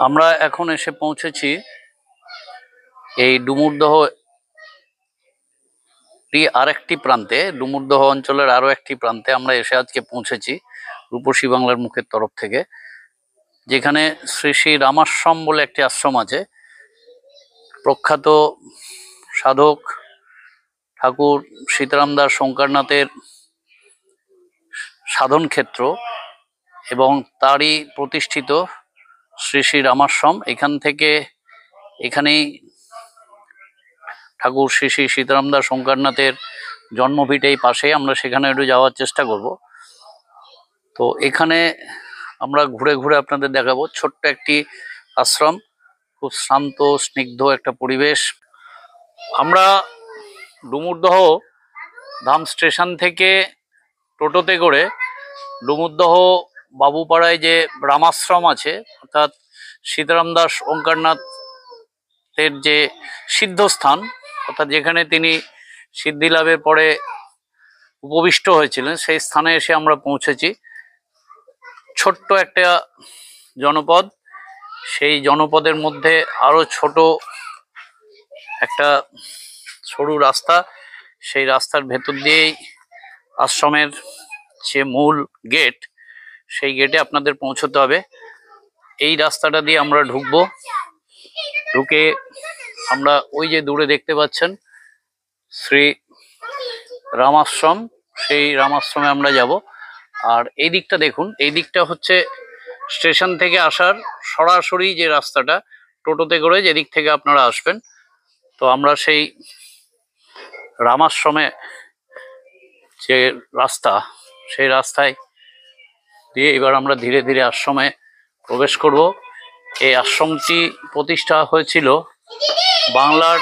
আমরা এখন এসে পৌঁছেছি এই ডুমুরদহ আরেকটি প্রান্তে, ডুমুরদহ অঞ্চলের আরো একটি প্রান্তে আমরা এসে আজকে পৌঁছেছি রূপসী বাংলার মুখের তরফ থেকে, যেখানে শ্রী শ্রী রামাশ্রম বলে একটি আশ্রম আছে। প্রখ্যাত সাধক ঠাকুর সীতারাম দাস শঙ্করনাথের সাধন ক্ষেত্র এবং তারই প্রতিষ্ঠিত শ্রী শ্রী রামাশ্রম। এখানেই ঠাকুর শ্রী শ্রী সীতারাম দাস শঙ্করনাথের জন্মভিটে এই পাশে, আমরা সেখানে একটু যাওয়ার চেষ্টা করব। তো এখানে আমরা ঘুরে ঘুরে আপনাদের দেখাবো ছোট্ট একটি আশ্রম, খুব শান্ত স্নিগ্ধ একটা পরিবেশ। আমরা ডুমুরদহ ধাম স্টেশন থেকে টোটোতে করে ডুমুরদহ বাবুপাড়ায় যে রামাশ্রম আছে, অর্থাৎ সীতারাম দাস ওঙ্কারনাথের যে সিদ্ধস্থান, অর্থাৎ যেখানে তিনি সিদ্ধি লাভের পরে উপবিষ্ট হয়েছিলেন, সেই স্থানে এসে আমরা পৌঁছেছি। ছোট্ট একটা জনপদ, সেই জনপদের মধ্যে আরো ছোট একটা সরু রাস্তা, সেই রাস্তার ভেতর দিয়েই আশ্রমের যে মূল গেট, সেই গেটে আপনাদের পৌঁছতে হবে। এই রাস্তাটা দিয়ে আমরা ঢুকবো। ঢুকে আমরা ওই যে দূরে দেখতে পাচ্ছেন শ্রী রামাশ্রম, সেই রামাশ্রমে আমরা যাব। আর এই দিকটা দেখুন, এই দিকটা হচ্ছে স্টেশন থেকে আসার সরাসরি যে রাস্তাটা, টোটোতে করে যেদিক থেকে আপনারা আসবেন। তো আমরা সেই রামাশ্রমে যে রাস্তা, সেই রাস্তায় দিয়ে এবার আমরা ধীরে ধীরে আশ্রমে প্রবেশ করব। এই আশ্রমটি প্রতিষ্ঠা হয়েছিল বাংলার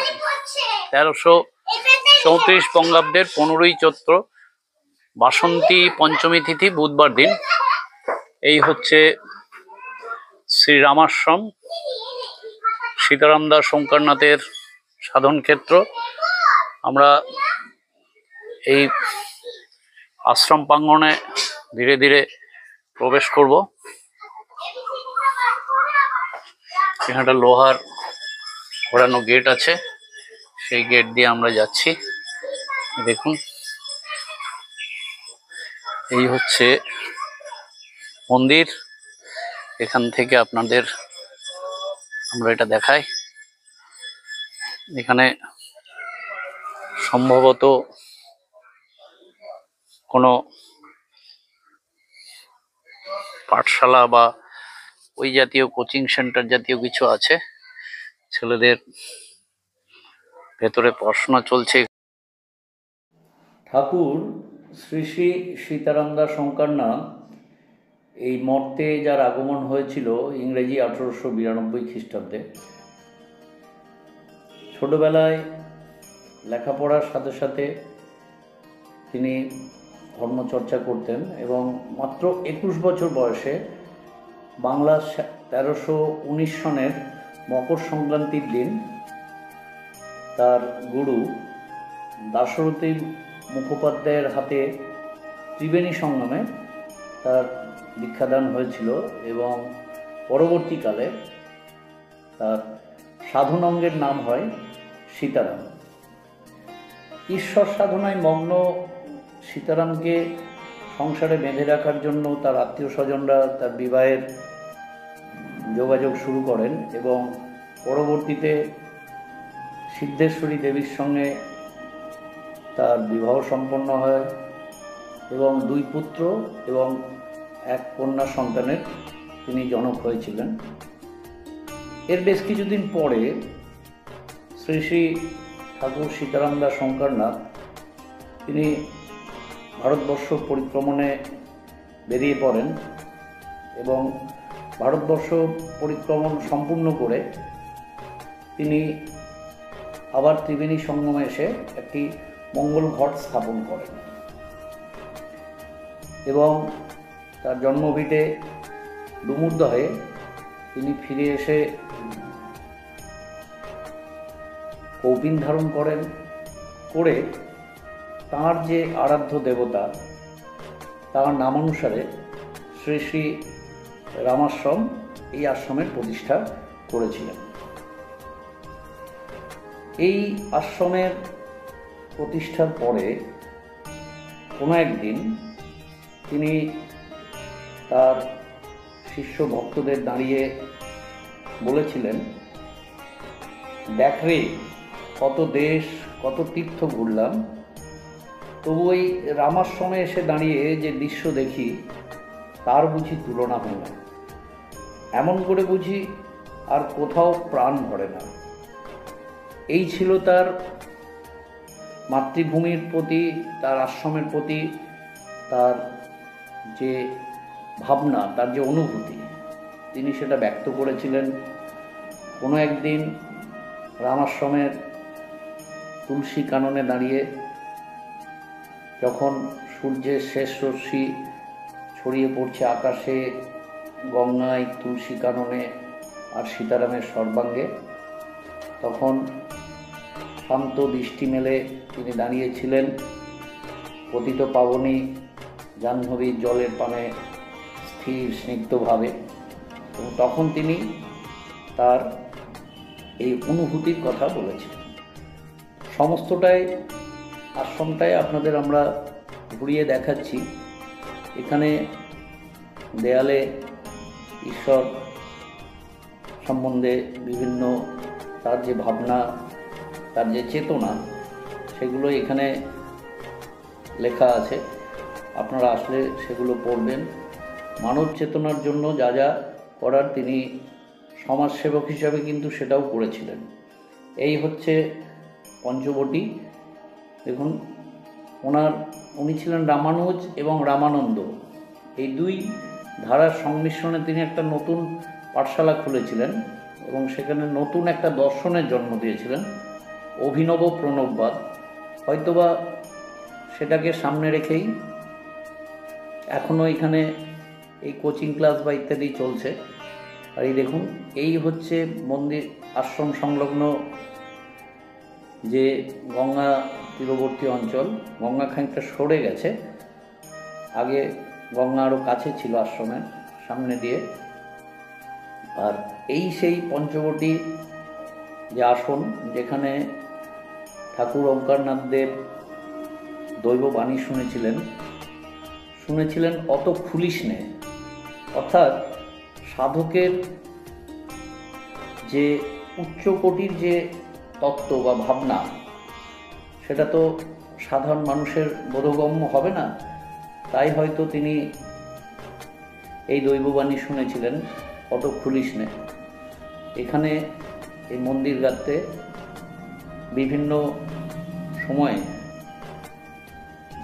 1334 বঙ্গাব্দের 15ই চৈত্র বাসন্তী পঞ্চমী তিথি বুধবার দিন। এই হচ্ছে শ্রী রামাশ্রম, সীতারাম দাস শঙ্করনাথের সাধন ক্ষেত্র। আমরা এই আশ্রম প্রাঙ্গণে ধীরে ধীরে প্রবেশ করব। এখানে একটা লোহার ঘোরানো গেট আছে, সেই গেট দিয়ে আমরা যাচ্ছি। দেখুন, এই হচ্ছে মন্দির। এখান থেকে আপনাদের আমরা এটা দেখাই। এখানে সম্ভবত কোনো পাঠশালা বা ওই জাতীয় কোচিং সেন্টার জাতীয় কিছু আছে, ছেলেদের ভেতরে পড়াশোনা চলছে। ঠাকুর শ্রী শ্রী সীতারাম দাস শঙ্করনাথ এই মর্তে যার আগমন হয়েছিল ইংরেজি 1892 খ্রিস্টাব্দে। ছোটবেলায় লেখাপড়ার সাথে সাথে তিনি ধর্মচর্চা করতেন এবং মাত্র 21 বছর বয়সে বাংলা 1319 সনের মকর সংক্রান্তির দিন তার গুরু দাশরথী মুখোপাধ্যায়ের হাতে ত্রিবেণী সঙ্গমে তার দীক্ষাদান হয়েছিল এবং পরবর্তীকালে তার সাধনাঙ্গের নাম হয় সীতারাম। ঈশ্বর সাধনায় মগ্ন সীতারামকে সংসারে বেঁধে রাখার জন্য তার আত্মীয় স্বজনরা তার বিবাহের যোগাযোগ শুরু করেন এবং পরবর্তীতে সিদ্ধেশ্বরী দেবীর সঙ্গে তার বিবাহ সম্পন্ন হয় এবং 2 পুত্র এবং 1 কন্যা সন্তানের তিনি জনক হয়েছিলেন। এর বেশ কিছুদিন পরে শ্রী শ্রী ঠাকুর সীতারাম দাস শঙ্করনাথ তিনি ভারতবর্ষ পরিক্রমণে বেরিয়ে পড়েন এবং ভারতবর্ষ পরিক্রমণ সম্পূর্ণ করে তিনি আবার ত্রিবেণী সঙ্গমে এসে একটি মঙ্গল ঘট স্থাপন করেন এবং তার জন্মভিটে ডুমুরদহে তিনি ফিরে এসে কৌপিন ধারণ করে তাঁর যে আরাধ্য দেবতা তার নামানুসারে শ্রী শ্রী রামাশ্রম এই আশ্রমের প্রতিষ্ঠা করেছিলেন। এই আশ্রমের প্রতিষ্ঠার পরে কোনো একদিন তিনি তার শিষ্য ভক্তদের দাঁড়িয়ে বলেছিলেন, দেখ রে, কত দেশ কত তীর্থ ঘুরলাম, তবু ওই রামাশ্রমে এসে দাঁড়িয়ে যে দৃশ্য দেখি তার বুঝি তুলনা হয় না। এমন করে বুঝি আর কোথাও প্রাণ ভরে না। এই ছিল তার মাতৃভূমির প্রতি, তার আশ্রমের প্রতি তার যে ভাবনা, তার যে অনুভূতি, তিনি সেটা ব্যক্ত করেছিলেন। কোনো একদিন রামাশ্রমের তুলসী কাননে দাঁড়িয়ে যখন সূর্যের শেষ রশ্মি ছড়িয়ে পড়ছে আকাশে, গঙ্গায়, তুলসী কাননে আর সীতারামের সর্বাঙ্গে, তখন শান্ত দৃষ্টি মেলে তিনি দাঁড়িয়েছিলেন পতিত পাবনী জাহ্নবীর জলের পানে স্থির স্নিগ্ধভাবে। এবং তখন তিনি তার এই অনুভূতির কথা বলেছিলেন। সমস্তটাই আশ্রমটাই আপনাদের আমরা ঘুরিয়ে দেখাচ্ছি। এখানে দেয়ালে ঈশ্বর সম্বন্ধে বিভিন্ন তার যে ভাবনা, তার যে চেতনা, সেগুলো এখানে লেখা আছে। আপনারা আসলে সেগুলো পড়বেন। মানব চেতনার জন্য যা যা করার তিনি সমাজসেবক হিসাবে কিন্তু সেটাও করেছিলেন। এই হচ্ছে পঞ্চবটী। দেখুন, উনি ছিলেন রামানুজ এবং রামানন্দ, এই দুই ধারার সংমিশ্রণে তিনি একটা নতুন পাঠশালা খুলেছিলেন এবং সেখানে নতুন একটা দর্শনের জন্ম দিয়েছিলেন, অভিনব প্রণববাদ। হয়তোবা সেটাকে সামনে রেখেই এখনও এখানে এই কোচিং ক্লাস বা ইত্যাদি চলছে। আর এই দেখুন, এই হচ্ছে মন্দির আশ্রম সংলগ্ন যে গঙ্গা তীরবর্তী অঞ্চল। গঙ্গা খানিকটা সরে গেছে, আগে গঙ্গা আরও কাছে ছিল আশ্রমের সামনে দিয়ে। আর এই সেই পঞ্চবটী যে আসন, যেখানে ঠাকুর ওঙ্কারনাথ দেব দৈববাণী শুনেছিলেন অত খুলিস নে। অর্থাৎ সাধকের যে উচ্চকোটির যে তত্ত্ব বা ভাবনা, সেটা তো সাধারণ মানুষের বোধগম্য হবে না। তাই হয়তো তিনি এই দৈববাণী শুনেছিলেন, অত খুলিস নে। এখানে এই মন্দির গাত্রে বিভিন্ন সময়ে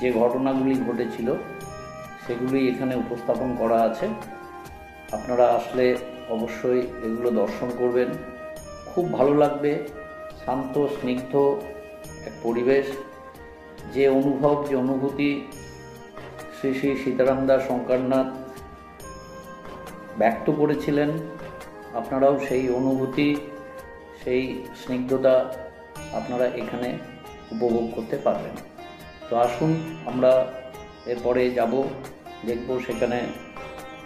যে ঘটনাগুলি ঘটেছিল সেগুলি এখানে উপস্থাপন করা আছে। আপনারা আসলে অবশ্যই এগুলো দর্শন করবেন, খুব ভালো লাগবে। শান্ত স্নিগ্ধ এক পরিবেশ, যে অনুভব, যে অনুভূতি শ্রী শ্রী সীতারাম দাস ওঙ্কারনাথ ব্যক্ত করেছিলেন, আপনারাও সেই অনুভূতি, সেই স্নিগ্ধতা আপনারা এখানে উপভোগ করতে পারবেন। তো আসুন, আমরা এরপরে যাব, দেখব সেখানে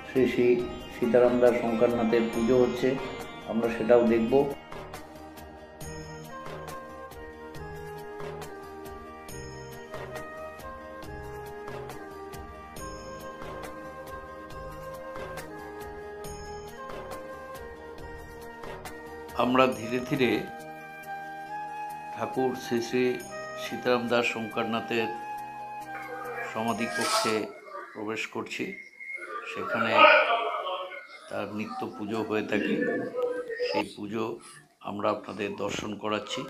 শ্রী শ্রী সীতারাম দাস ওঙ্কারনাথের পুজো হচ্ছে, আমরা সেটাও দেখব। আমরা ধীরে ধীরে ঠাকুর শ্রী শ্রী সীতারাম দাস ওঙ্কারনাথের সমাধিকক্ষে প্রবেশ করছি। সেখানে তার নিত্য পুজো হয়ে থাকে, সেই পুজো আমরা আপনাদের দর্শন করাচ্ছি।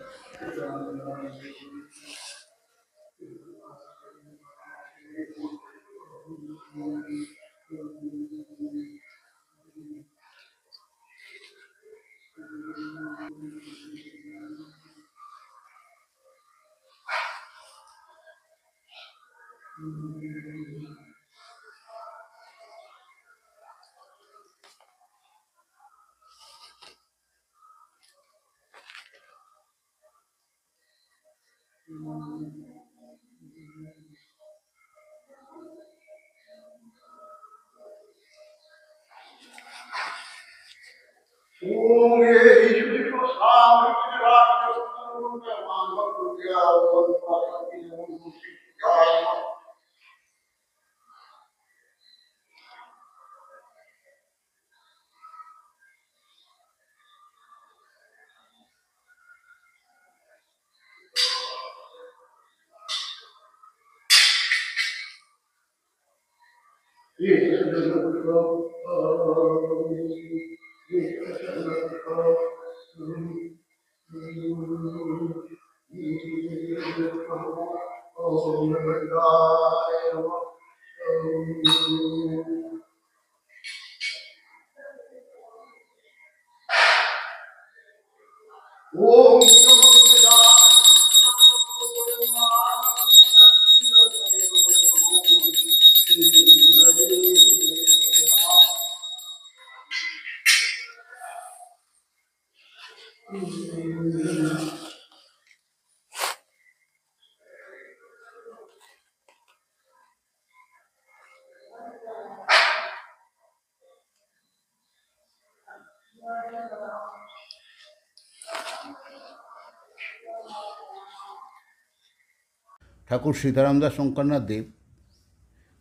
ঠাকুর সীতারাম দাস শঙ্করনাথ দেব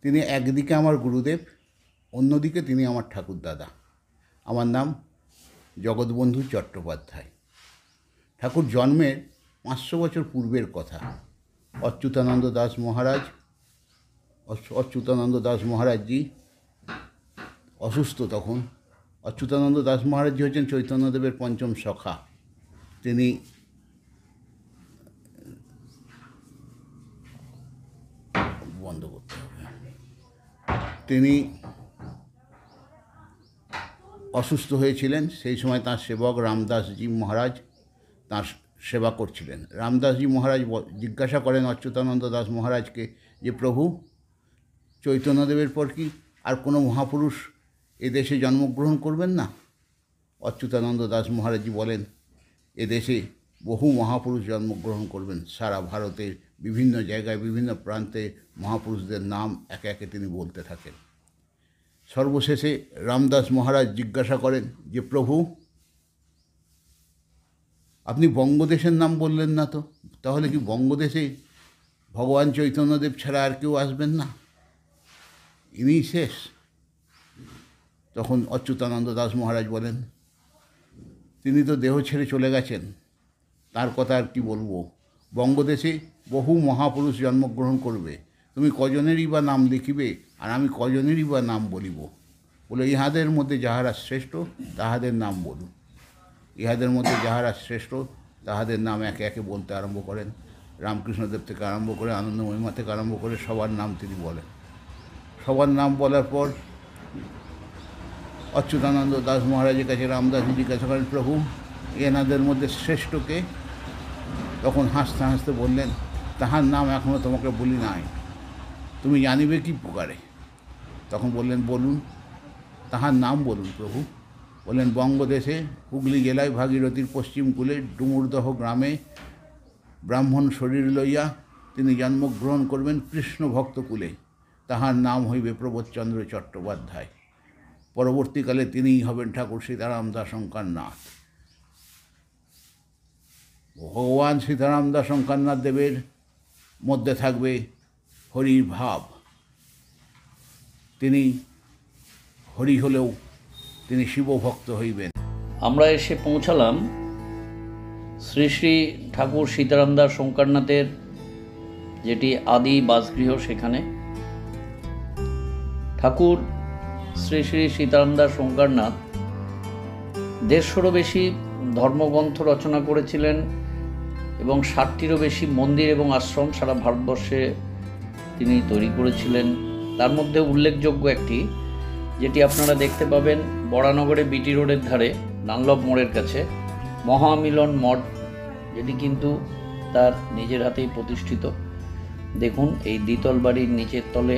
তিনি একদিকে আমার গুরুদেব, অন্যদিকে তিনি আমার ঠাকুরদাদা। আমার নাম জগৎবন্ধু চট্টোপাধ্যায়। ঠাকুর জন্মের 500 বছর পূর্বের কথা। অচ্যুতানন্দ দাস মহারাজজি অসুস্থ তখন। অচ্যুতানন্দ দাস মহারাজজি হচ্ছেন চৈতন্যদেবের পঞ্চম সখা। তিনি তিনি অসুস্থ হয়েছিলেন। সেই সময় তাঁর সেবক রামদাসজি মহারাজ তাঁর সেবা করছিলেন। রামদাসজি মহারাজ জিজ্ঞাসা করেন অচ্যুতানন্দ দাস মহারাজকে যে প্রভু, চৈতন্যদেবের পর কি আর কোনো মহাপুরুষ এদেশে জন্মগ্রহণ করবেন না? অচ্যুতানন্দ দাস মহারাজজি বলেন, এদেশে বহু মহাপুরুষ জন্মগ্রহণ করবেন। সারা ভারতের বিভিন্ন জায়গায় বিভিন্ন প্রান্তে মহাপুরুষদের নাম একে একে তিনি বলতে থাকেন। সর্বশেষে রামদাস মহারাজ জিজ্ঞাসা করেন যে প্রভু, আপনি বঙ্গদেশের নাম বললেন না তো, তাহলে কি বঙ্গদেশে ভগবান চৈতন্যদেব ছাড়া আর কেউ আসবেন না? ইনিই শেষ? তখন অচ্যুতানন্দ দাস মহারাজ বলেন, তিনি তো দেহ ছেড়ে চলে গেছেন, তার কথা আর কি বলবো। বঙ্গদেশে বহু মহাপুরুষ জন্মগ্রহণ করবে, তুমি কজনেরই বা নাম লিখিবে, আর আমি কজনেরই বা নাম বলিব? বলে, ইহাদের মধ্যে যাহারা শ্রেষ্ঠ তাহাদের নাম বলুন। ইহাদের মধ্যে যাহারা শ্রেষ্ঠ তাহাদের নাম একে একে বলতে আরম্ভ করেন। রামকৃষ্ণদেব থেকে আরম্ভ করে আনন্দ মহিমা থেকে আরম্ভ করে সবার নাম তিনি বলেন। সবার নাম বলার পর অচ্যুতানন্দ দাস মহারাজের কাছে রামদাসজি জিজ্ঞাসা করেন, প্রভু এনাদের মধ্যে শ্রেষ্ঠকে? তখন হাসতে হাসতে বললেন, তাহার নাম এখনও তোমাকে বলি নাই, তুমি জানিবে কি প্রকারে? তখন বললেন, বলুন, তাহার নাম বলুন প্রভু। বললেন, বঙ্গদেশে হুগলি জেলায় ভাগীরথীর পশ্চিম কূলে ডুমুরদহ গ্রামে ব্রাহ্মণ শরীর লইয়া তিনি জন্মগ্রহণ করবেন কৃষ্ণ ভক্ত কুলে। তাহার নাম হইবে প্রবোধচন্দ্র চট্টোপাধ্যায়। পরবর্তীকালে তিনিই হবেন ঠাকুর সীতারাম দাস শঙ্করনাথ। ভগবান সীতারাম দাস শঙ্করনাথ দেবের মধ্যে থাকবে হরির ভাব। তিনি হরি হলেও তিনি শিবভক্ত হইবেন। আমরা এসে পৌঁছালাম শ্রী শ্রী ঠাকুর সীতারাম দাস শঙ্করনাথের যেটি আদি বাসগৃহ, সেখানে। ঠাকুর শ্রী শ্রী সীতারাম দাস শঙ্করনাথ 150-রও বেশি ধর্মগ্রন্থ রচনা করেছিলেন এবং 60টিরও বেশি মন্দির এবং আশ্রম সারা ভারতবর্ষে তিনি তৈরি করেছিলেন। তার মধ্যে উল্লেখযোগ্য একটি, যেটি আপনারা দেখতে পাবেন বরানগরে বিটি রোডের ধারে ডানলপ মোড়ের কাছে, মহামিলন মঠ, যেটি কিন্তু তার নিজের হাতেই প্রতিষ্ঠিত। দেখুন, এই দ্বিতল বাড়ির নিচের তলে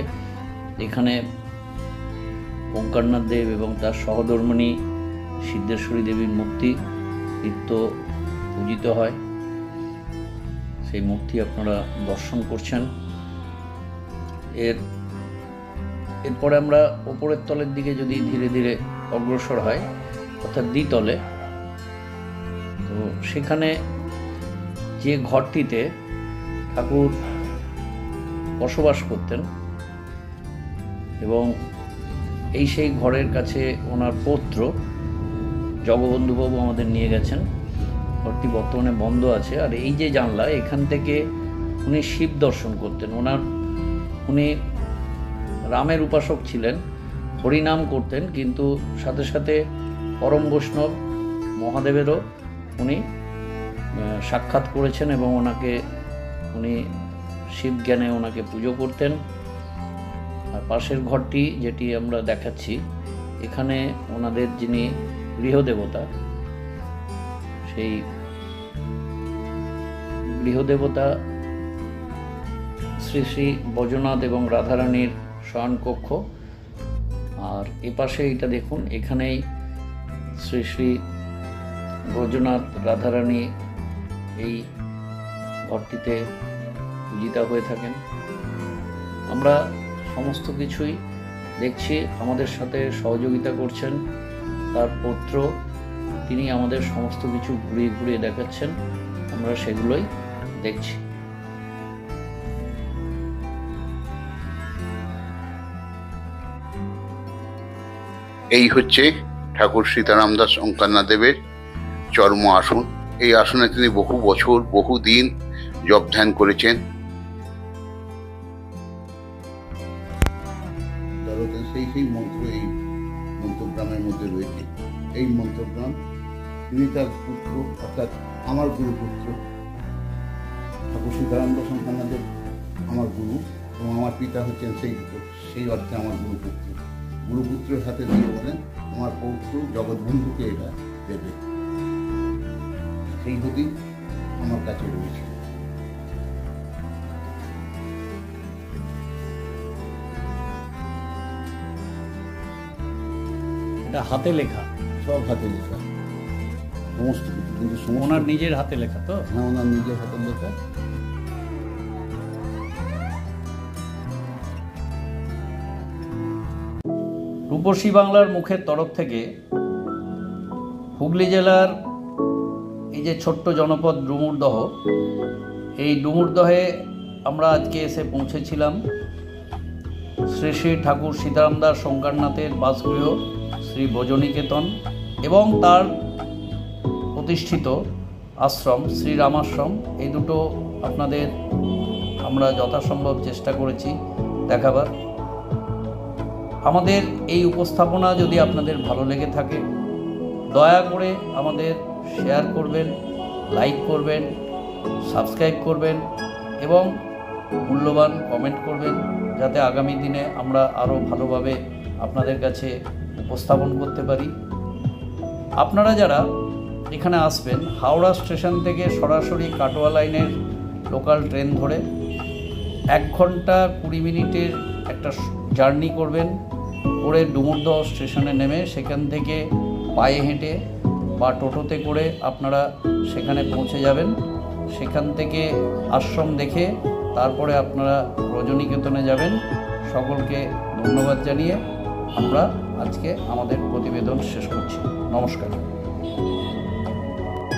এখানে ওঙ্কারনাথ দেব এবং তার সহধর্মিণী সিদ্ধেশ্বরী দেবীর মূর্তি নিত্য পূজিত হয়। সেই মূর্তি আপনারা দর্শন করছেন। এরপরে আমরা ওপরের তলের দিকে যদি ধীরে ধীরে অগ্রসর হয়, অর্থাৎ দ্বিতলে, তো সেখানে যে ঘরটিতে ঠাকুর বসবাস করতেন এবং এই সেই ঘরের কাছে ওনার পৌত্র জগবন্ধুবাবু আমাদের নিয়ে গেছেন। ঘরটি বর্তমানে বন্ধ আছে। আর এই যে জানলা, এখান থেকে উনি শিব দর্শন করতেন। উনি রামের উপাসক ছিলেন, হরিনাম করতেন, কিন্তু সাথে সাথে পরম বৈষ্ণব মহাদেবেরও উনি সাক্ষাৎ করেছেন এবং উনি শিব জ্ঞানে ওনাকে পুজো করতেন। আর পাশের ঘরটি যেটি আমরা দেখাচ্ছি, এখানে ওনাদের যিনি গৃহদেবতা, সেই গৃহদেবতা শ্রী শ্রী বৈজনাথ এবং রাধারানীর শয়নকক্ষ। আর এপাশে এটা দেখুন, এখানেই শ্রী শ্রী বৈজনাথ রাধারানী এই ঘরটিতে পূজিতা হয়ে থাকেন। আমরা সমস্ত কিছুই দেখছি, আমাদের সাথে সহযোগিতা করছেন তার পুত্র, তিনি আমাদের সমস্ত কিছু ঘুরিয়ে ঘুরিয়ে দেখাচ্ছেন, আমরা সেগুলোই দেখছি। এই হচ্ছে ঠাকুর সীতারাম দাস ওঙ্কারনাথদেবের চর্ম আসন। এই আসনে তিনি বহু বছর বহু দিন জপ ধ্যান করেছেন। সেই মন্ত্র এই মন্ত্রগ্রামের মধ্যে রয়েছে। এই মন্ত্রগ্রাম তিনি তার পুত্র, অর্থাৎ আমার গুরুপুত্র ঠাকুর সীতারাম দাস ওঙ্কারনাথদেব আমার গুরু, এবং আমার পিতা হচ্ছেন সেই অর্থে আমার গুরুপুত্র। গুরুপুত্রের হাতে দিয়ে বলেন আমার পৌত্র জগৎবন্ধুকে এটা দেবে। সেই গতি আমার কাছে রয়েছে। এটা হাতে লেখা, সব হাতে লেখা, সমস্ত কিছু, কিন্তু ওনার নিজের হাতে লেখা তো? হ্যাঁ, ওনার নিজের হাতে লেখা। রূপসী বাংলার মুখের তরফ থেকে হুগলি জেলার এই যে ছোট্ট জনপদ ডুমুরদহ, এই ডুমুরদহে আমরা আজকে এসে পৌঁছেছিলাম শ্রী শ্রী ঠাকুর সীতারাম দাস ওঙ্কারনাথের বাসগৃহ শ্রী বৈজনিকেতন এবং তার প্রতিষ্ঠিত আশ্রম শ্রী রামাশ্রম। এই দুটো আপনাদের আমরা যথাসম্ভব চেষ্টা করেছি দেখাবার। আমাদের এই উপস্থাপনা যদি আপনাদের ভালো লেগে থাকে, দয়া করে আমাদের শেয়ার করবেন, লাইক করবেন, সাবস্ক্রাইব করবেন এবং মূল্যবান কমেন্ট করবেন, যাতে আগামী দিনে আমরা আরও ভালোভাবে আপনাদের কাছে উপস্থাপন করতে পারি। আপনারা যারা এখানে আসবেন, হাওড়া স্টেশন থেকে সরাসরি কাটোয়া লাইনের লোকাল ট্রেন ধরে 1 ঘন্টা 20 মিনিটের একটা জার্নি করবেন, করে ডুমুরদহ স্টেশনে নেমে সেখান থেকে পায়ে হেঁটে বা টোটোতে করে আপনারা সেখানে পৌঁছে যাবেন। সেখান থেকে আশ্রম দেখে তারপরে আপনারা রজনীকেতনে যাবেন। সকলকে ধন্যবাদ জানিয়ে আমরা আজকে আমাদের প্রতিবেদন শেষ করছি। নমস্কার।